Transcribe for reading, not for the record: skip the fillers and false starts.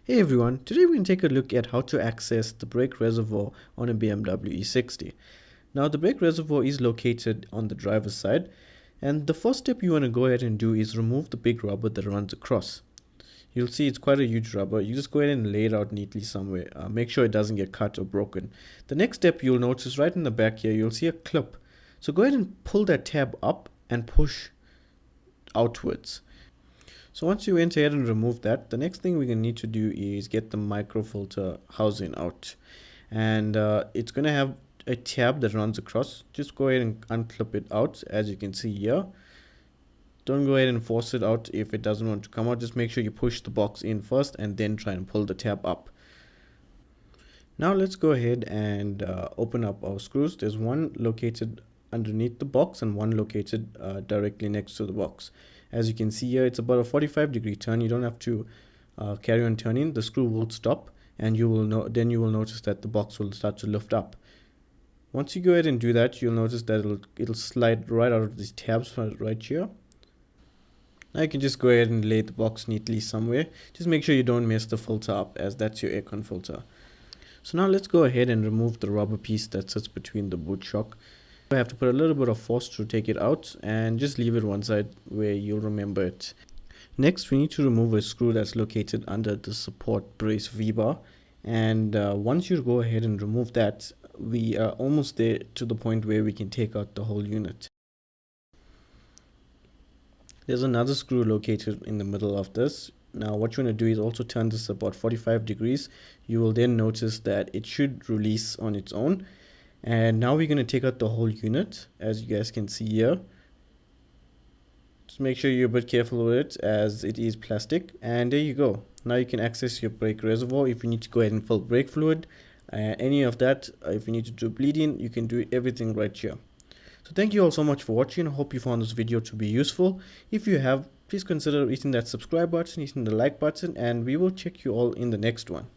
Hey everyone, today we're going to take a look at how to access the brake reservoir on a BMW E60. Now the brake reservoir is located on the driver's side, and the first step you want to go ahead and do is remove the big rubber that runs across. You'll see it's quite a huge rubber. You just go ahead and lay it out neatly somewhere. Make sure it doesn't get cut or broken. The next step you'll notice right in the back here, you'll see a clip. So go ahead and pull that tab up and push outwards. So once you went ahead and remove that, the next thing we're going to need to do is get the microfilter housing out. And it's going to have a tab that runs across. Just go ahead and unclip it out, as you can see here. Don't go ahead and force it out if it doesn't want to come out. Just make sure you push the box in first and then try and pull the tab up. Now let's go ahead and open up our screws. There's one located underneath the box and one located directly next to the box. As you can see here, it's about a 45-degree turn. You don't have to carry on turning. The screw will stop, and you will notice that the box will start to lift up. Once you go ahead and do that, you'll notice that it'll slide right out of these tabs right here. Now you can just go ahead and lay the box neatly somewhere. Just make sure you don't mess the filter up, as that's your aircon filter. So now let's go ahead and remove the rubber piece that sits between the boot shock. I have to put a little bit of force to take it out and just leave it one side where you'll remember it. Next, we need to remove a screw that's located under the support brace V-bar. And once you go ahead and remove that, we are almost there to the point where we can take out the whole unit. There's another screw located in the middle of this. Now what you want to do is also turn this about 45 degrees. You will then notice that it should release on its own. And now we're going to take out the whole unit, as you guys can see here. Just make sure you're a bit careful with it, as it is plastic. And there you go. Now you can access your brake reservoir. If you need to go ahead and fill brake fluid, any of that, if you need to do bleeding, you can do everything right here. So thank you all so much for watching. I hope you found this video to be useful. If you have, please consider hitting that subscribe button, hitting the like button, and we will check you all in the next one.